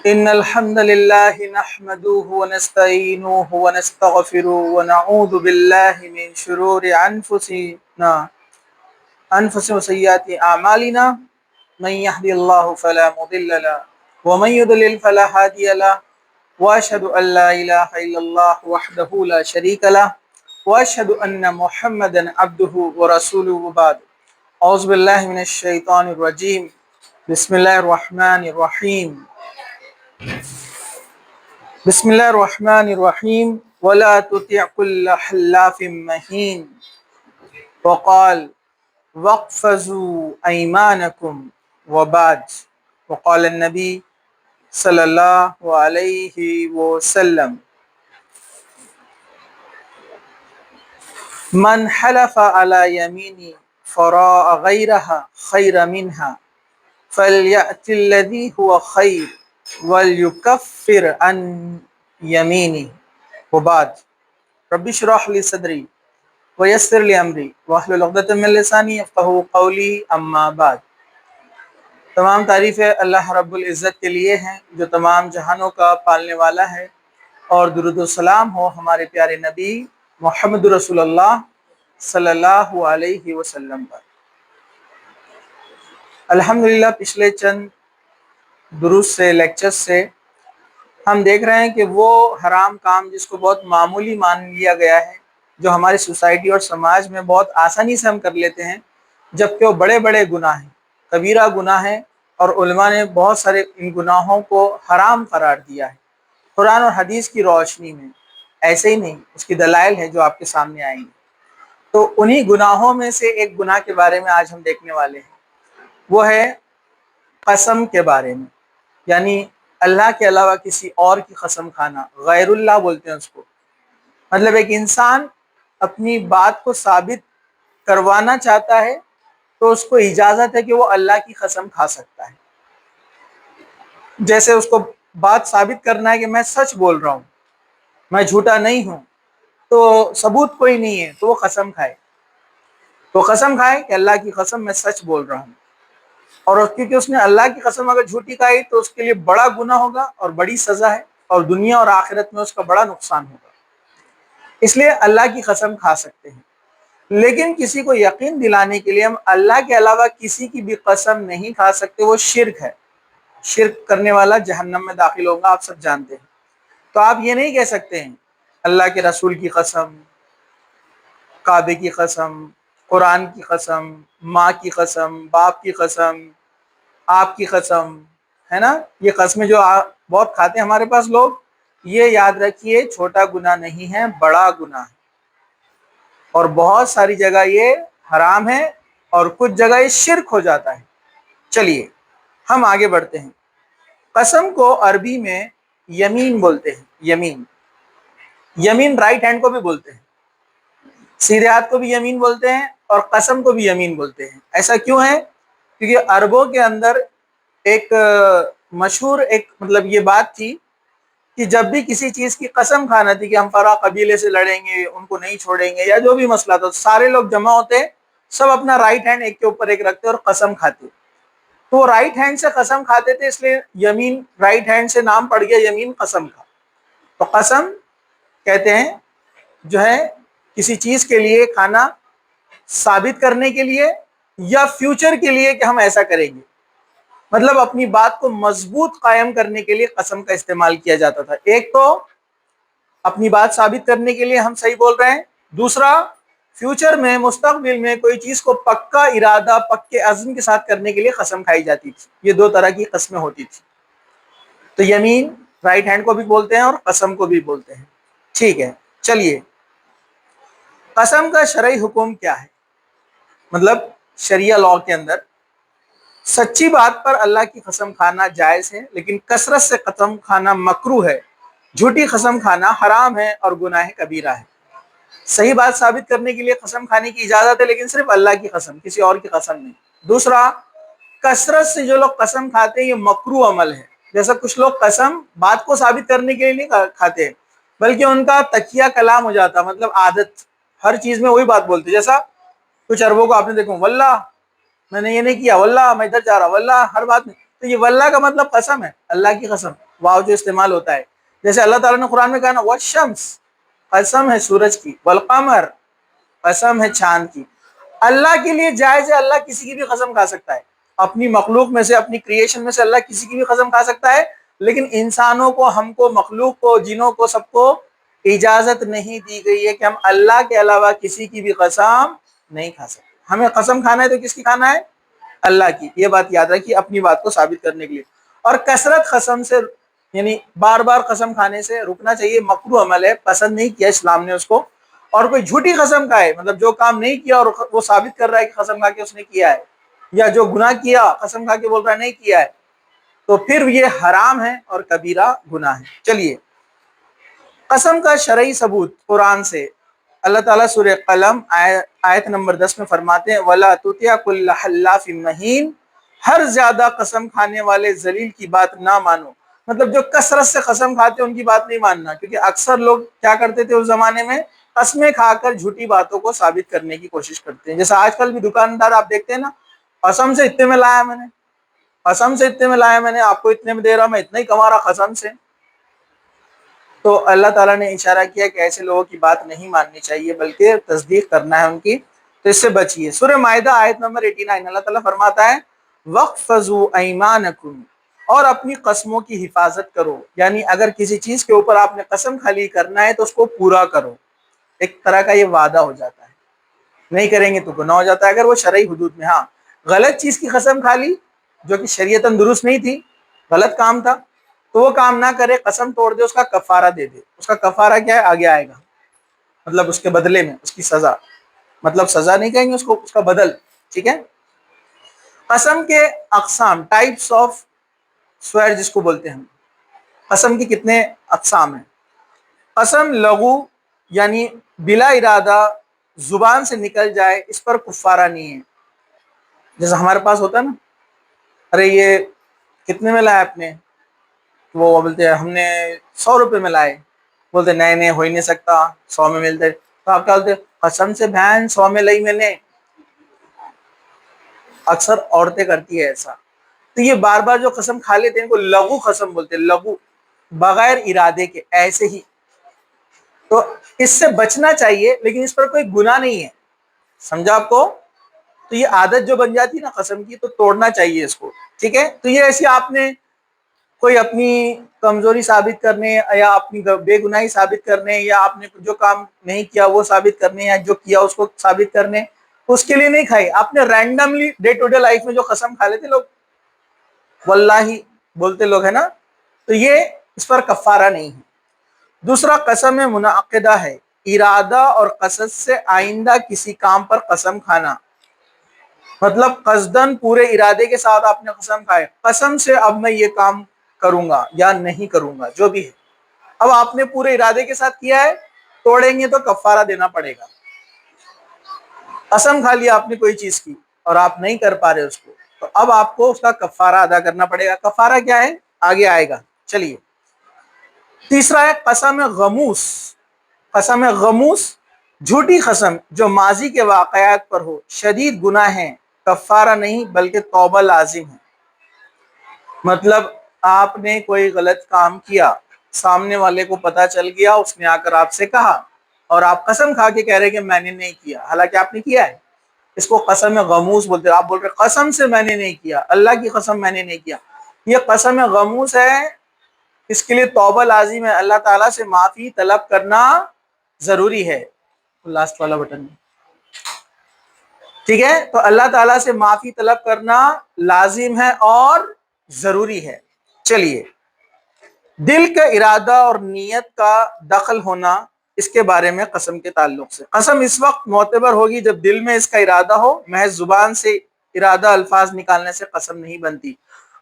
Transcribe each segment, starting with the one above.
إن الحمد لله نحمده ونستعينه ونستغفره ونعوذ بالله من شرور أنفسنا وسيئات أعمالنا من يهد الله فلا مضل له ومن يضلل فلا هادي له وأشهد أن لا إله إلا الله وحده لا شريك له وأشهد أن محمدا عبده ورسوله وبعد أعوذ بالله من الشيطان الرجيم بسم الله الرحمن الرحيم بسم الله الرحمن الرحيم ولا تطع كل حلاف مهين وقال واقفزوا أيمانكم وبعد وقال النبي صلی اللہ علیہ وسلم من حلف على يمين فراء غيرها خير منها فليأت الذي هو خير وليكفر عن يمينه وبعد رب اشرح لي صدري ويسر لي امری واحلل عقدۃ من لسانی یفقہوا قولی اما بعد۔ تمام تعریفیں اللہ رب العزت کے لیے ہیں جو تمام جہانوں کا پالنے والا ہے، اور درود و سلام ہو ہمارے پیارے نبی محمد رسول اللہ صلی اللہ علیہ وسلم پر۔ الحمدللہ پچھلے چند دروس سے لیکچرز سے ہم دیکھ رہے ہیں کہ وہ حرام کام جس کو بہت معمولی مان لیا گیا ہے، جو ہماری سوسائٹی اور سماج میں بہت آسانی سے ہم کر لیتے ہیں، جبکہ وہ بڑے بڑے گناہ ہیں، کبیرہ گناہ ہیں، اور علماء نے بہت سارے ان گناہوں کو حرام قرار دیا ہے قرآن اور حدیث کی روشنی میں۔ ایسے ہی نہیں، اس کی دلائل ہیں جو آپ کے سامنے آئیں گے۔ تو انہی گناہوں میں سے ایک گناہ کے بارے میں آج ہم دیکھنے والے ہیں، وہ ہے قسم کے بارے میں، یعنی اللہ کے علاوہ کسی اور کی قسم کھانا، غیر اللہ بولتے ہیں اس کو۔ مطلب ایک انسان اپنی بات کو ثابت کروانا چاہتا ہے تو اس کو اجازت ہے کہ وہ اللہ کی قسم کھا سکتا ہے۔ جیسے اس کو بات ثابت کرنا ہے کہ میں سچ بول رہا ہوں، میں جھوٹا نہیں ہوں، تو ثبوت کوئی نہیں ہے تو وہ قسم کھائے، تو قسم کھائے کہ اللہ کی قسم میں سچ بول رہا ہوں، اور کیونکہ اس نے اللہ کی قسم اگر جھوٹی کھائی تو اس کے لیے بڑا گناہ ہوگا اور بڑی سزا ہے، اور دنیا اور آخرت میں اس کا بڑا نقصان ہوگا۔ اس لیے اللہ کی قسم کھا سکتے ہیں، لیکن کسی کو یقین دلانے کے لیے ہم اللہ کے علاوہ کسی کی بھی قسم نہیں کھا سکتے، وہ شرک ہے۔ شرک کرنے والا جہنم میں داخل ہوگا، آپ سب جانتے ہیں۔ تو آپ یہ نہیں کہہ سکتے ہیں اللہ کے رسول کی قسم، کعبے کی قسم، قرآن کی قسم، ماں کی قسم، باپ کی قسم، آپ کی قسم، ہے نا؟ یہ قسمیں جو بہت کھاتے ہیں ہمارے پاس لوگ، یہ یاد رکھیے چھوٹا گناہ نہیں ہے، بڑا گناہ ہے، اور بہت ساری جگہ یہ حرام ہے اور کچھ جگہ یہ شرک ہو جاتا ہے۔ چلیے ہم آگے بڑھتے ہیں۔ قسم کو عربی میں یمین بولتے ہیں، یمین۔ یمین رائٹ ہینڈ کو بھی بولتے ہیں، سیدھے ہاتھ کو بھی یمین بولتے ہیں، اور قسم کو بھی یمین بولتے ہیں۔ ایسا کیوں ہے؟ کیونکہ عربوں کے اندر ایک مشہور مطلب یہ بات تھی کہ جب بھی کسی چیز کی قسم کھانا تھی کہ ہم فلاں قبیلے سے لڑیں گے، ان کو نہیں چھوڑیں گے، یا جو بھی مسئلہ تھا، سارے لوگ جمع ہوتے، سب اپنا رائٹ ہینڈ ایک کے اوپر ایک رکھتے اور قسم کھاتے۔ تو وہ رائٹ ہینڈ سے قسم کھاتے تھے، اس لیے یمین رائٹ ہینڈ سے نام پڑ گیا یمین قسم کا۔ تو قسم کہتے ہیں جو ہے کسی چیز کے لیے کھانا، ثابت کرنے کے لیے یا فیوچر کے لیے کہ ہم ایسا کریں گے، مطلب اپنی بات کو مضبوط قائم کرنے کے لیے قسم کا استعمال کیا جاتا تھا۔ ایک تو اپنی بات ثابت کرنے کے لیے ہم صحیح بول رہے ہیں، دوسرا فیوچر میں، مستقبل میں کوئی چیز کو پکا ارادہ، پکے عزم کے ساتھ کرنے کے لیے قسم کھائی جاتی تھی۔ یہ دو طرح کی قسمیں ہوتی تھی۔ تو یمین رائٹ ہینڈ کو بھی بولتے ہیں اور قسم کو بھی بولتے ہیں۔ ٹھیک ہے، چلیے قسم کا شرعی حکم کیا ہے؟ مطلب شریعہ لاء کے اندر سچی بات پر اللہ کی قسم کھانا جائز ہے، لیکن کثرت سے قسم کھانا مکروہ ہے، جھوٹی قسم کھانا حرام ہے اور گناہ کبیرہ ہے۔ صحیح بات ثابت کرنے کے لیے قسم کھانے کی اجازت ہے، لیکن صرف اللہ کی قسم، کسی اور کی قسم نہیں۔ دوسرا، کثرت سے جو لوگ قسم کھاتے ہیں یہ مکروہ عمل ہے۔ جیسا کچھ لوگ قسم بات کو ثابت کرنے کے لیے نہیں کھاتے، بلکہ ان کا تکیہ کلام ہو جاتا، مطلب عادت، ہر چیز میں وہی بات بولتے۔ جیسا کچھ عربوں کو آپ نے دیکھو، واللہ میں نے یہ نہیں کیا، واللہ میں ادھر جا رہا، واللہ ہر بات میں۔ تو یہ واللہ کا مطلب قسم ہے، اللہ کی قسم۔ واو جو استعمال ہوتا ہے. جیسے اللہ تعالیٰ نے قرآن میں کہا نا والشمس، قسم ہے سورج کی، والقمر، قسم ہے چاند کی. اللہ کے لیے جائز ہے، اللہ کسی کی بھی قسم کھا سکتا ہے. اپنی مخلوق میں سے، اپنی کریشن میں سے اللہ کسی کی بھی قسم کھا سکتا ہے، لیکن انسانوں کو، ہم کو، مخلوق کو، جنوں کو، سب کو اجازت نہیں دی گئی ہے کہ ہم اللہ کے علاوہ کسی کی بھی قسم نہیں کھا سکتے. ہمیں قسم کھانا ہے تو کس کی کھانا ہے؟ اللہ کی. یہ بات یاد رکھیے اپنی بات کو ثابت کرنے کے لیے. اور کثرت قسم سے، یعنی بار بار قسم کھانے سے رکنا چاہیے. مکروہ عمل ہے، پسند نہیں کیا اسلام نے اس کو. اور کوئی جھوٹی قسم کھائے، مطلب جو کام نہیں کیا اور وہ ثابت کر رہا ہے کہ قسم کھا کے اس نے کیا ہے، یا جو گناہ کیا قسم کھا کے بول رہا ہے نہیں کیا ہے، تو پھر یہ حرام ہے اور کبیرہ گناہ ہے. چلیے، قسم کا شرعی ثبوت قرآن سے. اللہ تعالیٰ سورہ قلم آیت نمبر 10 میں فرماتے ہیں وَلَا تُطِعْ كُلَّ حَلَّافٍ مَّهِينٍ، ہر زیادہ قسم کھانے والے ذلیل کی بات نہ مانو. مطلب جو کثرت سے قسم کھاتے ہیں ان کی بات نہیں ماننا، کیونکہ اکثر لوگ کیا کرتے تھے اس زمانے میں؟ قسمیں کھا کر جھوٹی باتوں کو ثابت کرنے کی کوشش کرتے ہیں. جیسے آج کل بھی دکاندار آپ دیکھتے ہیں نا، قسم سے اتنے میں لایا میں نے، قسم سے اتنے میں لایا میں نے، آپ کو اتنے میں دے رہا، میں اتنا ہی کما رہا قسم سے. تو اللہ تعالیٰ نے اشارہ کیا کہ ایسے لوگوں کی بات نہیں ماننی چاہیے، بلکہ تصدیق کرنا ہے ان کی. تو اس سے بچیے. سورہ مائدہ آیت نمبر 89 اللہ تعالیٰ فرماتا ہے وَاحْفَظُوا أَيْمَانَكُمْ، اور اپنی قسموں کی حفاظت کرو. یعنی اگر کسی چیز کے اوپر آپ نے قسم کھلی کرنا ہے تو اس کو پورا کرو. ایک طرح کا یہ وعدہ ہو جاتا ہے، نہیں کریں گے تو گناہ ہو جاتا ہے اگر وہ شرعی حدود میں. ہاں، غلط چیز کی قسم کھا لی جو کہ شریعتاً درست نہیں تھی، غلط کام تھا، تو وہ کام نہ کرے، قسم توڑ دے، اس کا کفارہ دے دے. اس کا کفارہ کیا ہے؟ آگے آئے گا. مطلب اس کے بدلے میں اس کی سزا، مطلب سزا نہیں کہیں گے اس کو، اس کا بدل. ٹھیک ہے. قسم کے اقسام، ٹائپس آف سوئر جس کو بولتے ہیں. قسم کی کتنے اقسام ہیں؟ قسم لغو، یعنی بلا ارادہ زبان سے نکل جائے، اس پر کفارہ نہیں ہے. جیسے ہمارے پاس ہوتا ہے نا، ارے یہ کتنے میں لایا آپ نے؟ وہ بولتے ہیں ہم نے 100 روپے میں لائے. بولتے نہیں نہیں، ہو ہی نہیں سکتا، 100 میں ملتے. تو آپ کیا بولتے؟ قسم سے بہن 100 میں لائی میں نے. اکثر عورتیں کرتی ہے ایسا. تو یہ بار بار جو قسم کھا لیتے ہیں ان کو لغو قسم بولتے ہیں. لغو، بغیر ارادے کے، ایسے ہی. تو اس سے بچنا چاہیے، لیکن اس پر کوئی گناہ نہیں ہے. سمجھا آپ کو؟ تو یہ عادت جو بن جاتی ہے نا قسم کی، تو توڑنا چاہیے اس کو. ٹھیک ہے. تو یہ ایسی آپ نے کوئی اپنی کمزوری ثابت کرنے، یا اپنی بے گناہی ثابت کرنے، یا آپ نے جو کام نہیں کیا وہ ثابت کرنے، یا جو کیا اس کو ثابت کرنے، اس کے لیے نہیں کھائی. آپ نے randomly day to day life میں جو قسم کھا لیتے لوگ، واللہ بولتے لوگ ہیں نا، تو یہ اس پر کفارہ نہیں ہے. دوسرا قسم منعقدہ ہے، ارادہ اور قصد سے آئندہ کسی کام پر قسم کھانا. مطلب قصدن پورے ارادے کے ساتھ آپ نے قسم کھائے، قسم سے اب میں یہ کام کروں گا یا نہیں کروں گا، جو بھی ہے. اب آپ نے پورے ارادے کے ساتھ کیا ہے، توڑیں گے تو کفارہ دینا پڑے گا. قسم کھا لیا آپ نے کوئی چیز کی اور آپ نہیں کر پا رہے اس کو، تو اب آپ کو اس کا کفارہ ادا کرنا پڑے گا. کفارہ کیا ہے آگے آئے گا. چلیے، تیسرا ہے قسم غموس. قسم غموس، جھوٹی قسم جو ماضی کے واقعات پر ہو، شدید گناہ ہے، کفارہ نہیں بلکہ توبہ لازم ہے. مطلب آپ نے کوئی غلط کام کیا، سامنے والے کو پتا چل گیا، اس نے آ کر آپ سے کہا، اور آپ قسم کھا کے کہہ رہے کہ میں نے نہیں کیا، حالانکہ آپ نے کیا ہے. اس کو قسم غموس بولتے ہیں. آپ بول رہے قسم سے میں نے نہیں کیا، اللہ کی قسم میں نے نہیں کیا. یہ قسم غموس ہے، اس کے لیے توبہ لازم ہے، اللہ تعالیٰ سے معافی طلب کرنا ضروری ہے. لاسٹ والا بٹن. ٹھیک ہے. تو اللہ تعالیٰ سے معافی طلب کرنا لازم ہے اور ضروری ہے. چلیے، دل کا ارادہ اور نیت کا دخل ہونا، اس کے بارے میں قسم کے تعلق سے. قسم اس وقت معتبر ہوگی جب دل میں اس کا ارادہ ہو، محض زبان سے ارادہ الفاظ نکالنے سے قسم نہیں بنتی.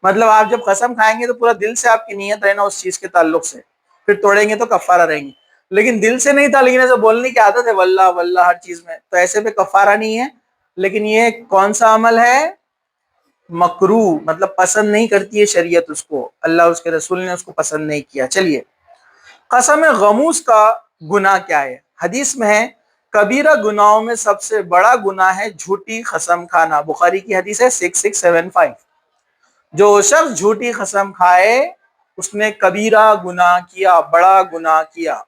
مطلب آپ جب قسم کھائیں گے تو پورا دل سے آپ کی نیت رہنا اس چیز کے تعلق سے، پھر توڑیں گے تو کفارہ رہیں گے. لیکن دل سے نہیں تھا، لیکن ایسے بولنے کی عادت ہے واللہ واللہ ہر چیز میں، تو ایسے پہ کفارہ نہیں ہے. لیکن یہ کون سا عمل ہے؟ مکروہ، مطلب پسند نہیں کرتی ہے شریعت اس کو، اللہ اس کے رسول نے اس کو پسند نہیں کیا. چلیے، قسم غموس کا گناہ کیا ہے؟ حدیث میں ہے کبیرہ گناہوں میں سب سے بڑا گناہ ہے جھوٹی قسم کھانا. بخاری کی حدیث ہے 6675. جو شخص جھوٹی قسم کھائے اس نے کبیرہ گناہ کیا، بڑا گناہ کیا۔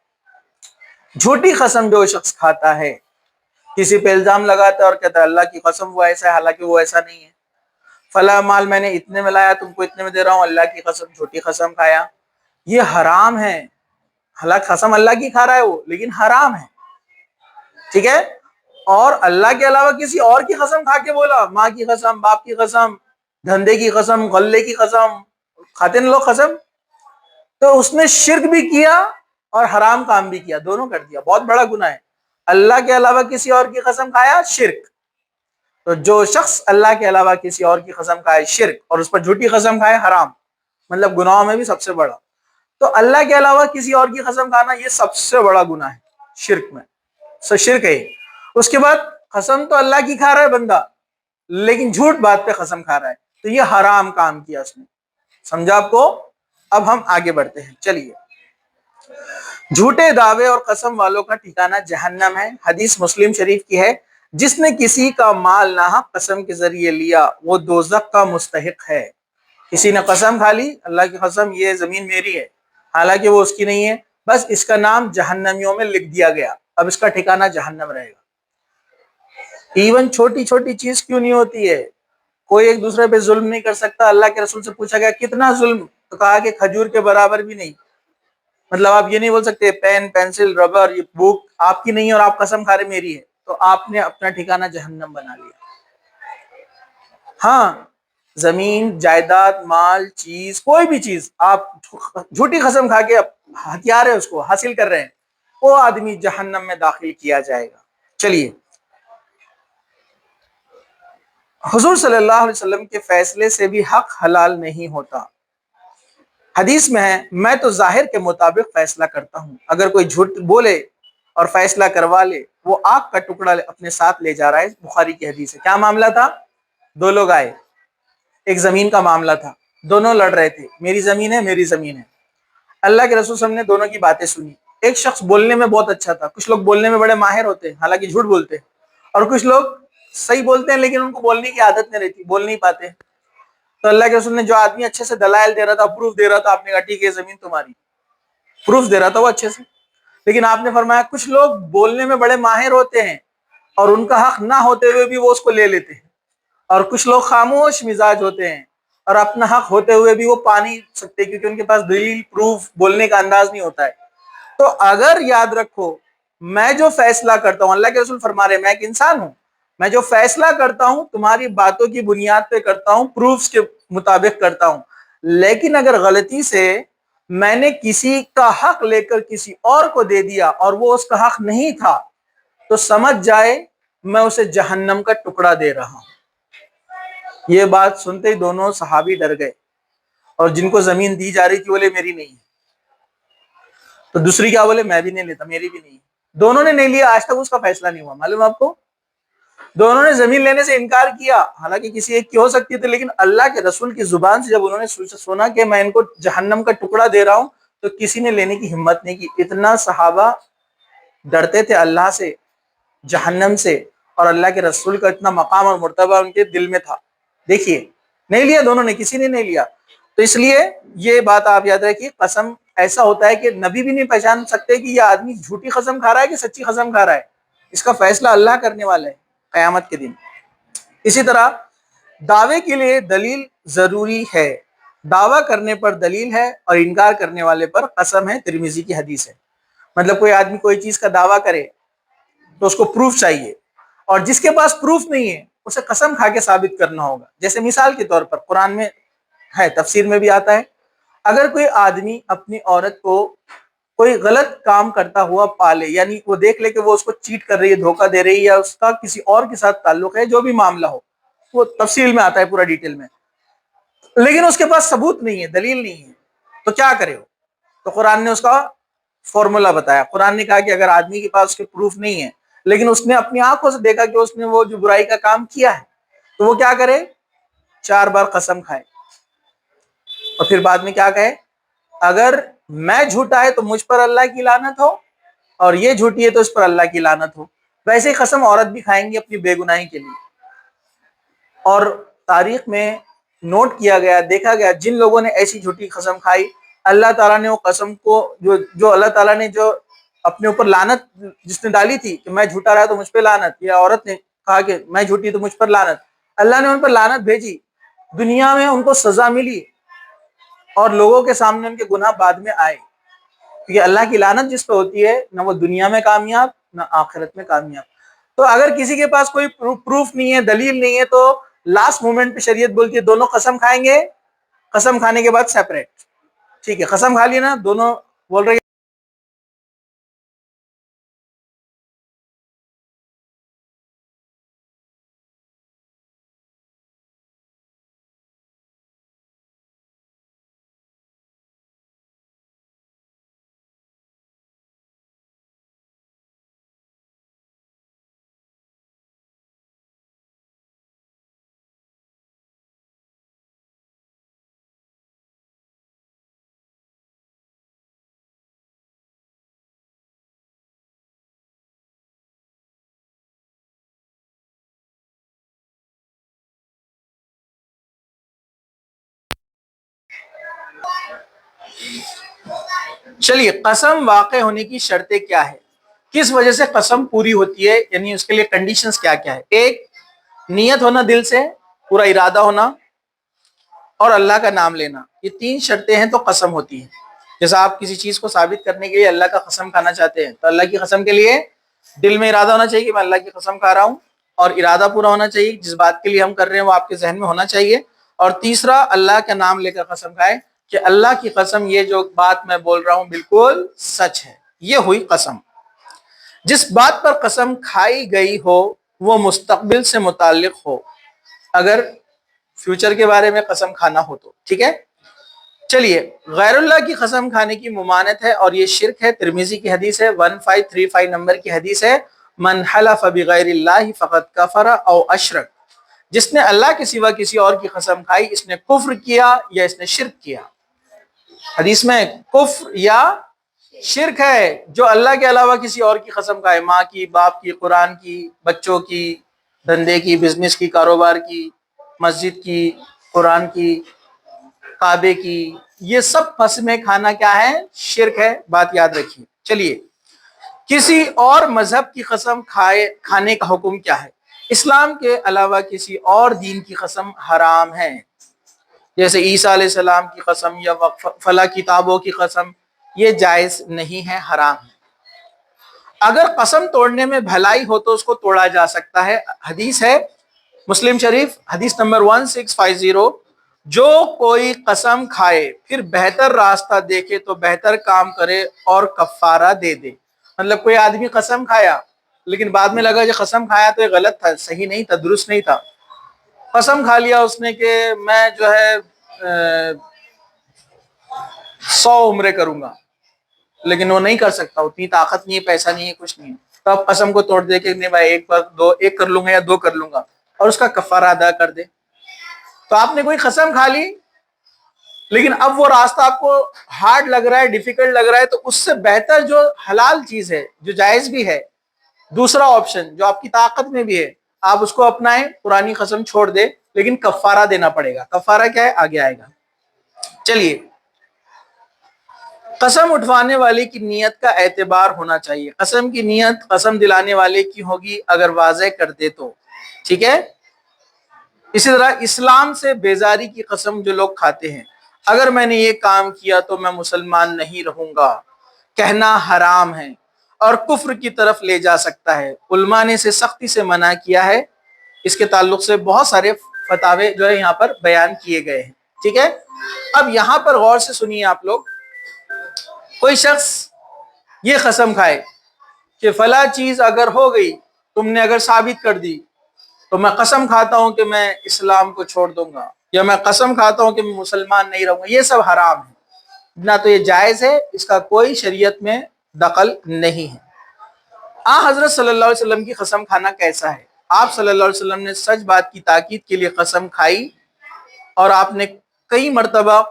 جھوٹی قسم جو شخص کھاتا ہے، کسی پہ الزام لگاتا ہے اور کہتا ہے اللہ کی قسم وہ ایسا ہے، حالانکہ وہ ایسا نہیں ہے، فلاں مال میں نے اتنے میں لایا، تم کو اتنے میں دے رہا ہوں، اللہ کی قسم، جھوٹی قسم کھایا، یہ حرام ہے۔ حالانکہ قسم اللہ کی کھا رہا ہے وہ، لیکن حرام ہے، ٹھیک ہے۔ اور اللہ کے علاوہ کسی اور کی قسم کھا کے بولا، ماں کی قسم، باپ کی قسم، دھندے کی قسم، غلے کی قسم، کھاتے ہیں لوگ قسم، تو اس نے شرک بھی کیا اور حرام کام بھی کیا، دونوں کر دیا، بہت بڑا گناہ ہے۔ اللہ کے علاوہ کسی اور کی قسم کھایا، شرک۔ تو جو شخص اللہ کے علاوہ کسی اور کی قسم کھائے، شرک، اور اس پر جھوٹی قسم کھائے، حرام، مطلب گناہوں میں بھی سب سے بڑا۔ تو اللہ کے علاوہ کسی اور کی قسم کھانا یہ سب سے بڑا گناہ ہے شرک میں، سو شرک ہے۔ اس کے بعد قسم تو اللہ کی کھا رہا ہے بندہ، لیکن جھوٹ بات پہ قسم کھا رہا ہے، تو یہ حرام کام کیا اس نے، سمجھا آپ کو؟ اب ہم آگے بڑھتے ہیں، چلیے۔ جھوٹے دعوے اور قسم والوں کا ٹھکانہ جہنم ہے، حدیث مسلم شریف کی ہے، جس نے کسی کا مال ناحق قسم کے ذریعے لیا وہ دوزخ کا مستحق ہے۔ کسی نے قسم کھا لی، اللہ کی قسم یہ زمین میری ہے، حالانکہ وہ اس کی نہیں ہے، بس اس کا نام جہنمیوں میں لکھ دیا گیا، اب اس کا ٹھکانہ جہنم رہے گا۔ ایون چھوٹی چھوٹی چیز کیوں نہیں ہوتی ہے، کوئی ایک دوسرے پہ ظلم نہیں کر سکتا۔ اللہ کے رسول سے پوچھا گیا کتنا ظلم، تو کہا کہ کھجور کے برابر بھی نہیں۔ مطلب آپ یہ نہیں بول سکتے پین، پینسل، ربر، یہ بک آپ کی نہیں ہے اور آپ قسم کھا رہے میری ہے، تو آپ نے اپنا ٹھکانہ جہنم بنا لیا۔ ہاں، زمین، جائیداد، مال، چیز، کوئی بھی چیز آپ جھوٹی قسم کھا کے ہتھیار ہے اس کو حاصل کر رہے ہیں، وہ آدمی جہنم میں داخل کیا جائے گا۔ چلیے، حضور صلی اللہ علیہ وسلم کے فیصلے سے بھی حق حلال نہیں ہوتا۔ حدیث میں ہے، میں تو ظاہر کے مطابق فیصلہ کرتا ہوں، اگر کوئی جھوٹ بولے اور فیصلہ کروا لے، وہ آگ کا ٹکڑا اپنے ساتھ لے جا رہا ہے، بخاری کی حدیث ہے۔ کیا معاملہ تھا؟ دو لوگ آئے، ایک زمین کا معاملہ تھا، دونوں لڑ رہے تھے، میری زمین ہے، میری زمین ہے۔ اللہ کے رسول صلی اللہ علیہ وسلم نے دونوں کی باتیں سنی۔ ایک شخص بولنے میں بہت اچھا تھا، کچھ لوگ بولنے میں بڑے ماہر ہوتے ہیں حالانکہ جھوٹ بولتے ہیں، اور کچھ لوگ صحیح بولتے ہیں لیکن ان کو بولنے کی عادت نہیں رہتی، بول نہیں پاتے۔ تو اللہ کے رسول نے جو آدمی اچھے سے دلائل دے رہا تھا، پروف دے رہا تھا، آپ نے کہا ٹھیک ہے زمین تمہاری، پروف دے رہا تھا وہ اچھے سے، لیکن آپ نے فرمایا کچھ لوگ بولنے میں بڑے ماہر ہوتے ہیں اور ان کا حق نہ ہوتے ہوئے بھی وہ اس کو لے لیتے ہیں، اور کچھ لوگ خاموش مزاج ہوتے ہیں اور اپنا حق ہوتے ہوئے بھی وہ پا نہیں سکتے کیونکہ ان کے پاس دلیل، پروف، بولنے کا انداز نہیں ہوتا ہے۔ تو اگر یاد رکھو، میں جو فیصلہ کرتا ہوں، اللہ کے رسول فرما رہے ہیں میں ایک انسان ہوں، میں جو فیصلہ کرتا ہوں تمہاری باتوں کی بنیاد پہ کرتا ہوں، پروفز کے مطابق کرتا ہوں، لیکن اگر غلطی سے میں نے کسی کا حق لے کر کسی اور کو دے دیا اور وہ اس کا حق نہیں تھا، تو سمجھ جائے میں اسے جہنم کا ٹکڑا دے رہا ہوں۔ یہ بات سنتے ہی دونوں صحابی ڈر گئے، اور جن کو زمین دی جا رہی تھی بولے میری نہیں، تو دوسری کیا بولے میں بھی نہیں لیتا، میری بھی نہیں۔ دونوں نے نہیں لیا، آج تک اس کا فیصلہ نہیں ہوا، معلوم آپ کو؟ دونوں نے زمین لینے سے انکار کیا، حالانکہ کسی ایک کی ہو سکتی تھی، لیکن اللہ کے رسول کی زبان سے جب انہوں نے سنا کہ میں ان کو جہنم کا ٹکڑا دے رہا ہوں، تو کسی نے لینے کی ہمت نہیں کی۔ اتنا صحابہ ڈرتے تھے اللہ سے، جہنم سے، اور اللہ کے رسول کا اتنا مقام اور مرتبہ ان کے دل میں تھا۔ دیکھیے، نہیں لیا دونوں نے، کسی نے نہیں لیا۔ تو اس لیے یہ بات آپ یاد رکھیے، قسم ایسا ہوتا ہے کہ نبی بھی نہیں پہچان سکتے کہ یہ آدمی جھوٹی قسم کھا رہا ہے کہ سچی قسم کھا رہا ہے، اس کا فیصلہ اللہ کرنے والا ہے قیامت کے دن۔ اسی طرح دعوے کے لیے دلیل ضروری ہے، دعویٰ کرنے پر دلیل ہے اور انکار کرنے والے پر قسم ہے، ترمذی کی حدیث ہے۔ مطلب کوئی آدمی کوئی چیز کا دعویٰ کرے تو اس کو پروف چاہیے، اور جس کے پاس پروف نہیں ہے اسے قسم کھا کے ثابت کرنا ہوگا۔ جیسے مثال کے طور پر قرآن میں ہے، تفسیر میں بھی آتا ہے، اگر کوئی آدمی اپنی عورت کو کوئی غلط کام کرتا ہوا پالے، یعنی وہ دیکھ لے کہ وہ اس کو چیٹ کر رہی ہے، دھوکہ دے رہی ہے، یا اس کا کسی اور کے ساتھ تعلق ہے، جو بھی معاملہ ہو وہ تفصیل میں آتا ہے پورا ڈیٹیل میں، لیکن اس کے پاس ثبوت نہیں ہے، دلیل نہیں ہے، تو کیا کرے ہو؟ تو قرآن نے اس کا فارمولا بتایا۔ قرآن نے کہا کہ اگر آدمی کے پاس کے پروف نہیں ہے لیکن اس نے اپنی آنکھوں سے دیکھا کہ اس نے وہ جو برائی کا کام کیا ہے، تو وہ کیا کرے؟ 4 بار قسم کھائے، اور پھر بعد میں کیا کہے؟ اگر میں جھوٹا ہے تو مجھ پر اللہ کی لعنت ہو، اور یہ جھوٹی ہے تو اس پر اللہ کی لعنت ہو۔ ویسے ہی قسم عورت بھی کھائیں گی اپنی بے گناہی کے لیے۔ اور تاریخ میں نوٹ کیا گیا، دیکھا گیا، جن لوگوں نے ایسی جھوٹی قسم کھائی اللہ تعالیٰ نے وہ قسم کو جو اللہ تعالیٰ نے جو اپنے اوپر لعنت جس نے ڈالی تھی کہ میں جھوٹا رہا تو مجھ پہ لعنت، یا عورت نے کہا کہ میں جھوٹی تو مجھ پر لعنت، اللہ نے ان پر لعنت بھیجی، دنیا میں ان کو سزا ملی اور لوگوں کے سامنے ان کے گناہ بعد میں آئے، کیونکہ اللہ کی لعنت جس پہ ہوتی ہے نہ وہ دنیا میں کامیاب نہ آخرت میں کامیاب۔ تو اگر کسی کے پاس کوئی پروف نہیں ہے، دلیل نہیں ہے، تو لاسٹ مومنٹ پہ شریعت بولتی ہے دونوں قسم کھائیں گے، قسم کھانے کے بعد سیپریٹ، ٹھیک ہے، قسم کھا لی نا، دونوں بول رہے چلیے قسم واقع ہونے کی شرطیں کیا ہے، کس وجہ سے قسم پوری ہوتی ہے، یعنی اس کے لیے کنڈیشنز کیا کیا ہے؟ ایک، نیت ہونا، دل سے پورا ارادہ ہونا، اور اللہ کا نام لینا، یہ تین شرطیں ہیں تو قسم ہوتی ہے۔ جیسا آپ کسی چیز کو ثابت کرنے کے لیے اللہ کا قسم کھانا چاہتے ہیں تو اللہ کی قسم کے لیے دل میں ارادہ ہونا چاہیے کہ میں اللہ کی قسم کھا رہا ہوں، اور ارادہ پورا ہونا چاہیے، جس بات کے لیے ہم کر رہے ہیں وہ آپ کے ذہن میں ہونا چاہیے، اور تیسرا اللہ کا نام لے کر قسم کھائے کہ اللہ کی قسم یہ جو بات میں بول رہا ہوں بالکل سچ ہے، یہ ہوئی قسم۔ جس بات پر قسم کھائی گئی ہو وہ مستقبل سے متعلق ہو، اگر فیوچر کے بارے میں قسم کھانا ہو تو، ٹھیک ہے۔ چلیے، غیر اللہ کی قسم کھانے کی ممانعت ہے اور یہ شرک ہے، ترمذی کی حدیث ہے، 1535 نمبر کی حدیث ہے، من حلف بغیر اللہ فقد کفر او اشرک، جس نے اللہ کے سوا کسی اور کی قسم کھائی اس نے کفر کیا یا اس نے شرک کیا۔ حدیث میں کفر یا شرک ہے جو اللہ کے علاوہ کسی اور کی قسم کھائے، ماں کی، باپ کی، قرآن کی، بچوں کی، دھندے کی، بزنس کی، کاروبار کی، مسجد کی، قرآن کی، کعبے کی، یہ سب قسمیں کھانا کیا ہے؟ شرک ہے، بات یاد رکھیے۔ چلیے، کسی اور مذہب کی قسم کھانے کا حکم کیا ہے؟ اسلام کے علاوہ کسی اور دین کی قسم حرام ہے، جیسے عیسیٰ علیہ السلام کی قسم یا فلاں کتابوں کی قسم، یہ جائز نہیں ہے، حرام ہے۔ اگر قسم توڑنے میں بھلائی ہو تو اس کو توڑا جا سکتا ہے، حدیث ہے مسلم شریف، حدیث نمبر 1650، جو کوئی قسم کھائے پھر بہتر راستہ دیکھے تو بہتر کام کرے اور کفارہ دے دے۔ مطلب کوئی آدمی قسم کھایا لیکن بعد میں لگا جو قسم کھایا تو یہ غلط تھا، صحیح نہیں تھا، درست نہیں تھا، قسم کھا لیا اس نے کہ میں جو ہے 100 عمرے کروں گا، لیکن وہ نہیں کر سکتا، اتنی طاقت نہیں ہے، پیسہ نہیں ہے، کچھ نہیں ہے، تو اب قسم کو توڑ دے کہ نہیں بھائی ایک کر لوں گا یا 2 کر لوں گا، اور اس کا کفارہ ادا کر دے۔ تو آپ نے کوئی قسم کھا لی لیکن اب وہ راستہ آپ کو ہارڈ لگ رہا ہے، ڈیفیکلٹ لگ رہا ہے، تو اس سے بہتر جو حلال چیز ہے، جو جائز بھی ہے، دوسرا آپشن جو آپ کی طاقت میں بھی ہے، آپ اس کو اپنائیں، پرانی قسم چھوڑ دے، لیکن کفارہ دینا پڑے گا۔ کفارہ کیا ہے؟ آگے آئے گا۔ چلیے، قسم اٹھوانے والے کی نیت کا اعتبار ہونا چاہیے، قسم کی نیت قسم دلانے والے کی ہوگی اگر واضح کر دے تو، ٹھیک ہے۔ اسی طرح اسلام سے بیزاری کی قسم جو لوگ کھاتے ہیں، اگر میں نے یہ کام کیا تو میں مسلمان نہیں رہوں گا، کہنا حرام ہے اور کفر کی طرف لے جا سکتا ہے، علماء نے اسے سختی سے منع کیا ہے، اس کے تعلق سے بہت سارے فتاوے جو ہے یہاں پر بیان کیے گئے ہیں، ٹھیک ہے۔ اب یہاں پر غور سے سنیے آپ لوگ، کوئی شخص یہ قسم کھائے کہ فلاں چیز اگر ہو گئی، تم نے اگر ثابت کر دی تو میں قسم کھاتا ہوں کہ میں اسلام کو چھوڑ دوں گا، یا میں قسم کھاتا ہوں کہ میں مسلمان نہیں رہوں گا، یہ سب حرام ہے، نہ تو یہ جائز ہے، اس کا کوئی شریعت میں دخل نہیں ہے۔ حضرت صلی اللہ علیہ وسلم کی قسم کھانا کیسا ہے؟ آپ صلی اللہ علیہ وسلم نے سچ بات کی تاکید کے لیے قسم کھائی، اور آپ نے کئی مرتبہ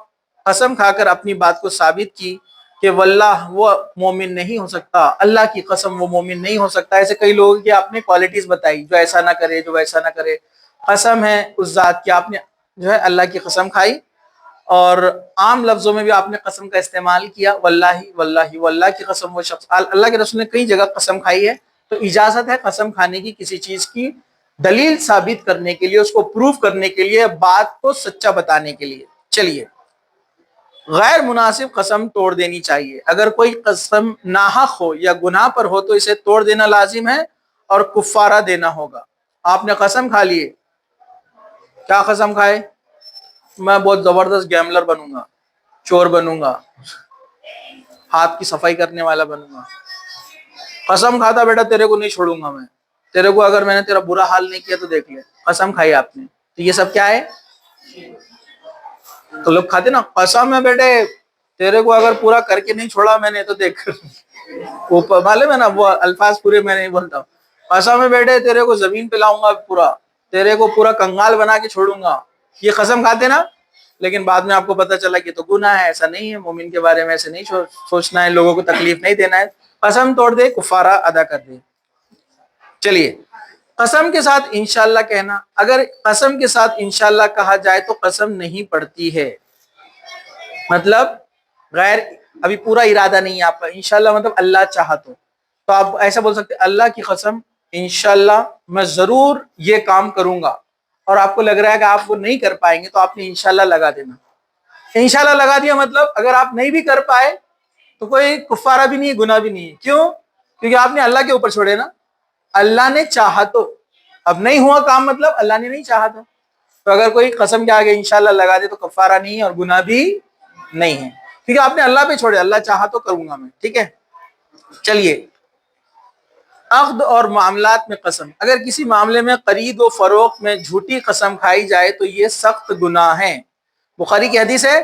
قسم کھا کر اپنی بات کو ثابت کی کہ واللہ وہ مومن نہیں ہو سکتا، اللہ کی قسم وہ مومن نہیں ہو سکتا۔ ایسے کئی لوگوں کی آپ نے کوالٹیز بتائی، جو ایسا نہ کرے، جو ویسا نہ کرے، قسم ہے اس ذات کی، آپ نے جو ہے اللہ کی قسم کھائی، اور عام لفظوں میں بھی آپ نے قسم کا استعمال کیا، واللہ واللہ واللہ کی قسم، وہ شخص، اللہ کے رسول نے کئی جگہ قسم کھائی ہے، تو اجازت ہے قسم کھانے کی کسی چیز کی دلیل ثابت کرنے کے لیے، اس کو پروف کرنے کے لیے، بات کو سچا بتانے کے لیے۔ چلیے، غیر مناسب قسم توڑ دینی چاہیے۔ اگر کوئی قسم ناحق ہو یا گناہ پر ہو تو اسے توڑ دینا لازم ہے اور کفارہ دینا ہوگا۔ آپ نے قسم کھا لیے، کیا قسم کھائے؟ میں بہت زبردست گیملر بنوں گا، چور بنوں گا، ہاتھ کی صفائی کرنے والا بنوں گا، قسم کھاتا بیٹا تیرے کو نہیں چھوڑوں گا میں، تیرے کو اگر میں نے تیرا برا حال نہیں کیا تو دیکھ لے، قسم کھائی آپ نے، تو یہ سب کیا ہے؟ تو لوگ کھاتے نا، قسم ہے بیٹے تیرے کو اگر پورا کر کے نہیں چھوڑا میں نے تو دیکھ، وہ معلوم ہے نا، وہ الفاظ پورے میں نہیں بولتا ہوں، قسم ہے بیٹے تیرے کو زمین پہ لاؤں گا، پورا تیرے کو پورا کنگال بنا کے چھوڑوں گا، یہ قسم کھاتے نا۔ لیکن بعد میں آپ کو پتا چلا کہ تو گناہ ہے، ایسا نہیں ہے، مومن کے بارے میں ایسے نہیں سوچنا ہے، لوگوں کو تکلیف نہیں دینا ہے، قسم توڑ دے، کفارہ ادا کر دے۔ چلیے، قسم کے ساتھ انشاءاللہ کہنا، اگر قسم کے ساتھ انشاءاللہ کہا جائے تو قسم نہیں پڑتی ہے، مطلب غیر، ابھی پورا ارادہ نہیں ہے آپ کا، انشاءاللہ مطلب اللہ چاہا تو آپ ایسا بول سکتے اللہ کی قسم انشاءاللہ میں ضرور یہ کام کروں گا، اور آپ کو لگ رہا ہے کہ آپ وہ نہیں کر پائیں گے تو آپ نے انشاءاللہ لگا دینا۔ انشاءاللہ لگا دیا مطلب اگر آپ نہیں بھی کر پائے تو کوئی کفارہ بھی نہیں ہے، گناہ بھی نہیں ہے، کیوں؟ کیونکہ آپ نے اللہ کے اوپر چھوڑے نا، اللہ نے چاہا تو، اب نہیں ہوا کام مطلب اللہ نے نہیں چاہا تو اگر کوئی قسم کے آگے انشاءاللہ لگا دے تو کفارہ نہیں ہے اور گناہ بھی نہیں ہے، کیونکہ آپ نے اللہ پہ چھوڑے، اللہ چاہا تو کروں گا میں، ٹھیک ہے۔ چلیے، عقد اور معاملات میں قسم، اگر کسی معاملے میں خرید و فروخت میں جھوٹی قسم کھائی جائے تو یہ سخت گناہ ہے۔ بخاری کی حدیث ہے،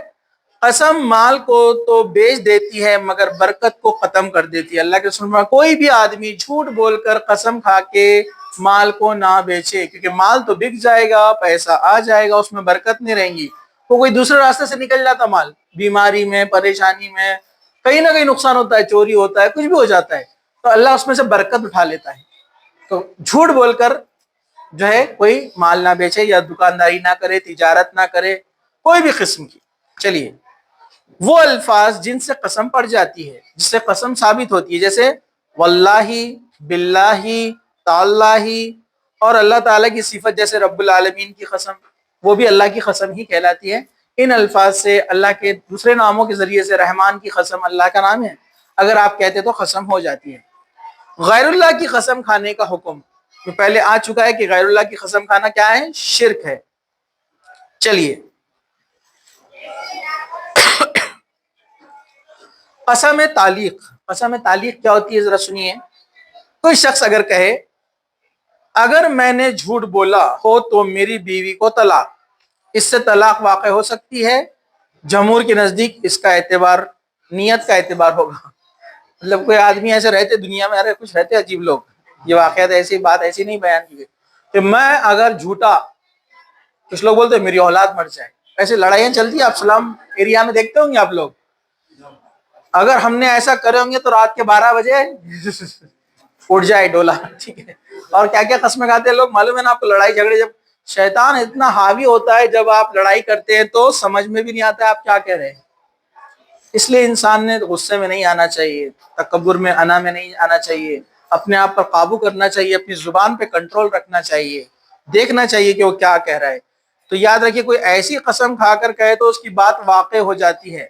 قسم مال کو تو بیچ دیتی ہے مگر برکت کو ختم کر دیتی ہے۔ اللہ کے رسول میں کوئی بھی آدمی جھوٹ بول کر قسم کھا کے مال کو نہ بیچے، کیونکہ مال تو بک جائے گا، پیسہ آ جائے گا، اس میں برکت نہیں رہیں گی، وہ کوئی دوسرے راستے سے نکل جاتا مال، بیماری میں، پریشانی میں، کہیں نہ کہیں نقصان ہوتا ہے، چوری ہوتا ہے، کچھ بھی ہو جاتا ہے، تو اللہ اس میں سے برکت اٹھا لیتا ہے۔ تو جھوٹ بول کر جو ہے کوئی مال نہ بیچے یا دکانداری نہ کرے، تجارت نہ کرے کوئی بھی قسم کی۔ چلیے، وہ الفاظ جن سے قسم پڑ جاتی ہے، جس سے قسم ثابت ہوتی ہے، جیسے واللہ، باللہ، تاللہ، اور اللہ تعالیٰ کی صفت جیسے رب العالمین کی قسم، وہ بھی اللہ کی قسم ہی کہلاتی ہے۔ ان الفاظ سے، اللہ کے دوسرے ناموں کے ذریعے سے، رحمان کی قسم اللہ کا نام ہے، اگر آپ کہتے تو قسم ہو جاتی ہے۔ غیر اللہ کی قسم کھانے کا حکم تو پہلے آ چکا ہے کہ غیر اللہ کی قسم کھانا کیا ہے؟ شرک ہے۔ چلیے، قسم تعلیق، قسم تعلیق کیا ہوتی ہے ذرا سنیے۔ کوئی شخص اگر کہے اگر میں نے جھوٹ بولا ہو تو میری بیوی کو طلاق، اس سے طلاق واقع ہو سکتی ہے، جمہور کے نزدیک اس کا اعتبار نیت کا اعتبار ہوگا۔ مطلب کوئی آدمی ایسے رہتے دنیا میں، ارے کچھ رہتے عجیب لوگ، یہ واقعات ایسی بات ایسی نہیں بیان کی گئی کہ میں اگر جھوٹا، کچھ لوگ بولتے میری اولاد مر جائے، ایسے لڑائیاں چلتی ہیں، آپ سلام ایریا میں دیکھتے ہوں گے آپ لوگ، اگر ہم نے ایسا کرے ہوں گے تو رات کے 12 بجے اٹھ جائے ڈولا، ٹھیک ہے، اور کیا کیا قسمیں کھاتے ہیں لوگ، معلوم ہے نا آپ کو، لڑائی جھگڑے، جب شیطان اتنا حاوی ہوتا ہے جب آپ لڑائی کرتے ہیں تو سمجھ میں بھی نہیں آتا ہے آپ کیا کہہ رہے ہیں، اس لیے انسان نے غصے میں نہیں آنا چاہیے، تکبر میں، انا میں نہیں آنا چاہیے، اپنے آپ پر قابو کرنا چاہیے، اپنی زبان پہ کنٹرول رکھنا چاہیے، دیکھنا چاہیے کہ وہ کیا کہہ رہا ہے۔ تو یاد رکھیے، کوئی ایسی قسم کھا کر کہے تو اس کی بات واقع ہو جاتی ہے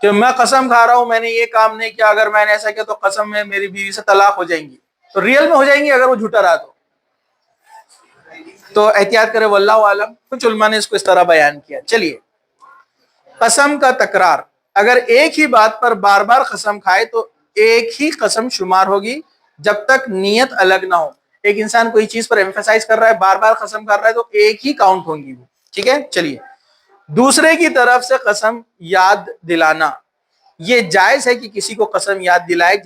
کہ میں قسم کھا رہا ہوں میں نے یہ کام نہیں کیا، اگر میں نے ایسا کیا تو قسم میں میری بیوی سے طلاق ہو جائیں گی، تو ریئل میں ہو جائیں گی اگر وہ جھوٹا رہا تو احتیاط کرے، واللہ عالم۔ کچھ علماء نے اس کو اس طرح بیان کیا۔ چلیے، قسم کا تکرار، اگر ایک ہی بات پر بار بار قسم کھائے تو ایک ہی قسم شمار ہوگی جب تک نیت الگ نہ ہو۔ ایک انسان کوئی چیز پر ایمفسائز کر رہا ہے، بار بار قسم کر رہا ہے تو ایک ہی کاؤنٹ ہوں گی وہ، ٹھیک ہے۔ چلیے، دوسرے کی طرف سے قسم یاد دلانا، یہ جائز ہے کہ کسی کو قسم یاد دلائے،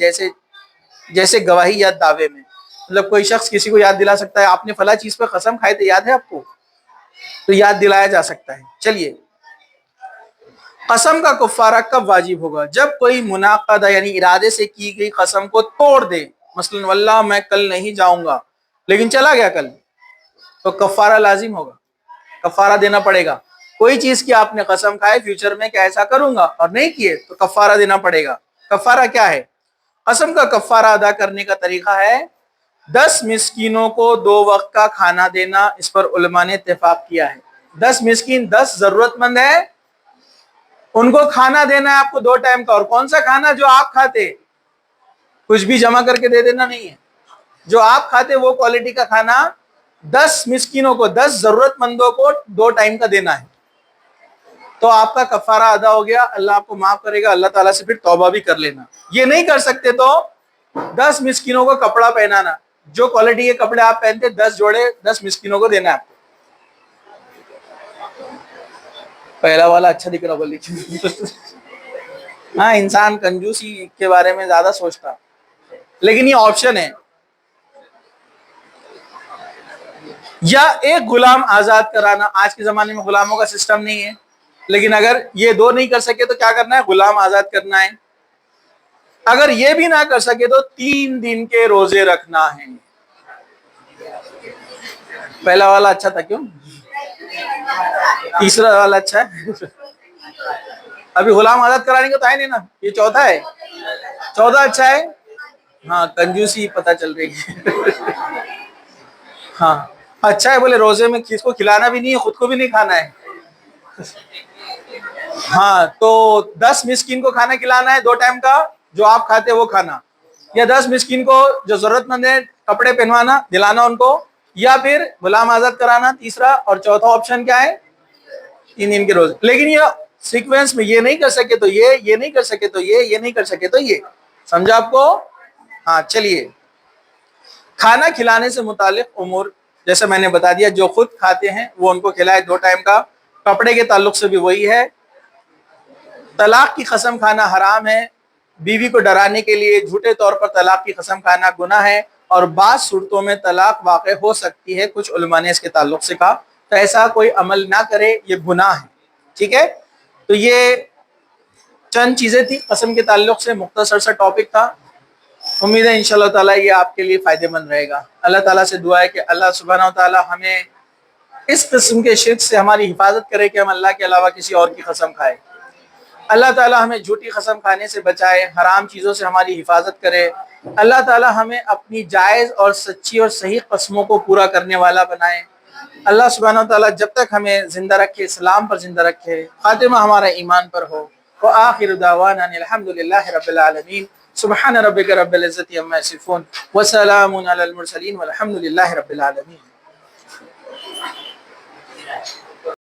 جیسے گواہی یا دعوے میں، مطلب کوئی شخص کسی کو یاد دلا سکتا ہے آپ نے فلاں چیز پر قسم کھائی تھی، یاد ہے آپ کو، تو یاد دلایا جا سکتا ہے۔ چلیے، قسم کا کفارہ کب واجب ہوگا؟ جب کوئی منعقدہ یعنی ارادے سے کی گئی قسم کو توڑ دے، مثلا واللہ میں کل نہیں جاؤں گا لیکن چلا گیا کل، تو کفارہ لازم ہوگا، کفارہ دینا پڑے گا۔ کوئی چیز کی آپ نے قسم کھائے فیوچر میں کہ ایسا کروں گا اور نہیں کیے تو کفارہ دینا پڑے گا. کفارہ کیا ہے؟ قسم کا کفارہ ادا کرنے کا طریقہ ہے 10 مسکینوں کو 2 وقت کا کھانا دینا. اس پر علماء نے اتفاق کیا ہے. 10 مسکین 10 ضرورت مند ہیں, ان کو کھانا دینا ہے آپ کو 2 ٹائم کا. اور کون سا کھانا؟ جو آپ کھاتے, کچھ بھی جمع کر کے دے دینا نہیں ہے. جو آپ کھاتے وہ کوالٹی کا کھانا 10 مسکینوں کو, 10 ضرورت مندوں کو 2 ٹائم کا دینا ہے. تو آپ کا کفارہ ادا ہو گیا, اللہ آپ کو معاف کرے گا. اللہ تعالیٰ سے پھر توبہ بھی کر لینا. یہ نہیں کر سکتے تو 10 مسکینوں کو کپڑا پہنانا, جو کوالٹی کے کپڑے آپ پہنتے 10 جوڑے 10 مسکینوں کو دینا ہے. پہلا والا اچھا دکھ رہا بولی. ہاں, انسان کنجوسی کے بارے میں زیادہ سوچتا, لیکن یہ آپشن ہے. یا ایک غلام آزاد کرانا. آج کے زمانے میں غلاموں کا سسٹم نہیں ہے, لیکن اگر یہ 2 نہیں کر سکے تو کیا کرنا ہے؟ غلام آزاد کرنا ہے. اگر یہ بھی نہ کر سکے تو 3 دن کے روزے رکھنا ہے. پہلا والا اچھا تھا, کیوں؟ تیسرا والا اچھا ہے. ابھی غلام آزاد کرانے کا تو ہے نہیں نا, یہ چوتھا ہے. چوتھا اچھا ہے. ہاں, کنجوسی پتہ چل رہی ہے. ہاں اچھا ہے, بولے روزے میں کس کو کھلانا بھی نہیں ہے, خود کو بھی نہیں کھانا ہے. ہاں, تو 10 مسکین کو کھانا کھلانا ہے 2 ٹائم کا, جو آپ کھاتے وہ کھانا. یا 10 مسکین کو جو ضرورت مند ہے کپڑے پہنوانا, دلانا ان کو, یا پھر غلام آزاد کرانا تیسرا. اور چوتھا آپشن کیا ہے؟ 3 دن کے روزے. لیکن یہ سیکوینس میں یہ نہیں کر سکے تو یہ نہیں کر سکے تو یہ نہیں کر سکے تو یہ. سمجھا آپ کو؟ ہاں چلیے. کھانا کھلانے سے متعلق امور جیسے میں نے بتا دیا, جو خود کھاتے ہیں وہ ان کو کھلائے 2 ٹائم کا. کپڑے کے تعلق سے بھی وہی ہے. طلاق کی قسم کھانا حرام ہے. بیوی کو ڈرانے کے لیے جھوٹے طور پر طلاق کی قسم کھانا گناہ ہے, اور بعض صورتوں میں طلاق واقع ہو سکتی ہے. کچھ علماء نے اس کے تعلق سے کہا تو ایسا کوئی عمل نہ کرے, یہ گناہ ہے. ٹھیک ہے, تو یہ چند چیزیں تھی قسم کے تعلق سے, مختصر سا ٹاپک تھا. امید ہے انشاءاللہ تعالیٰ یہ آپ کے لیے فائدہ مند رہے گا. اللہ تعالیٰ سے دعا ہے کہ اللہ سبحانہ و تعالیٰ ہمیں اس قسم کے شرک سے ہماری حفاظت کرے کہ ہم اللہ کے علاوہ کسی اور کی قسم کھائے. اللہ تعالیٰ ہمیں جھوٹی قسم کھانے سے بچائے, حرام چیزوں سے ہماری حفاظت کرے. اللہ تعالیٰ ہمیں اپنی جائز اور سچی اور صحیح قسموں کو پورا کرنے والا بنائے. اللہ سبحانہ و تعالیٰ جب تک ہمیں زندہ رکھے, اسلام پر زندہ رکھے, خاتمہ ہمارا ایمان پر ہو. وآخر دعوانا الحمدللہ رب العالمین. سبحان ربک رب العزت عما یصفون وسلام علی المرسلین والحمد للہ رب العالمین.